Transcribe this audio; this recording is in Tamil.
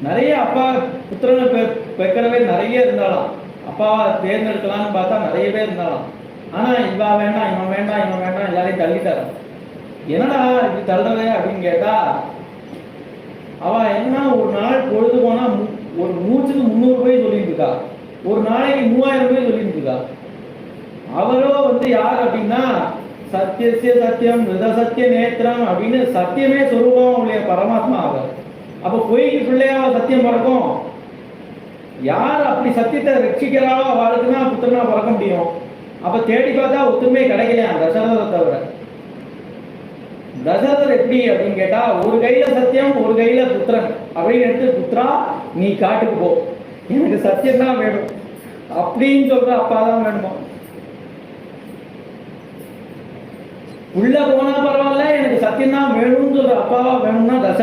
நிறைய அப்பா புத்திரனை பெக்கிறவே நிறைய இருந்தாலும் அப்பாவை தேர்ந்தெடுக்கலாம்னு பார்த்தா நிறைய பேர் இருந்தாலும் ஆனா இவா வேண்டாம் இவன் வேண்டாம் இவன் வேண்டாம் எல்லாரையும் தள்ளிட்டாரு. என்னடா இப்படி தள்ளுறது அப்படின்னு கேட்டா அவ என்ன ஒரு நாள் பொழுது போனா ஒரு மூச்சுக்கு 300 ரூபாய் சொல்லிட்டு இருக்கா, ஒரு நாளைக்கு 3000 ரூபாய் சொல்லிட்டு இருக்கா. அவரோ யார் அப்படின்னா சத்தியசிய சத்தியம் ரித சத்திய நேத்திரம் அப்படின்னு சத்தியமே சொரூபம் அவங்களுடைய பரமாத்மா அவர். அப்ப பொய்க்கு பிள்ளையா சத்தியம் பிறக்கும். யார் அப்படி சத்தியத்தை ரட்சிக்கிறாளோ அவளுக்கு தான் புத்திரனா பிறக்க முடியும். அப்ப தேடி பார்த்தா ஒத்துமே கிடைக்கலையா தசரதை தவிர. தசரதர் எப்படி அப்படின்னு கேட்டா ஒரு கையில சத்தியம் ஒரு கையில புத்திரன் அப்படின்னு எடுத்து புத்திரா நீ காட்டுக்கு போ, எனக்கு சத்தியம் தான் வேணும் அப்படின்னு சொல்ற அப்பா தான் வேணுமா. உள்ள போனா பரவாயில்ல எனக்கு சத்தியம் தான் வேணும்னு சொல்ற அப்பாவா வேணும்னா தசரதர்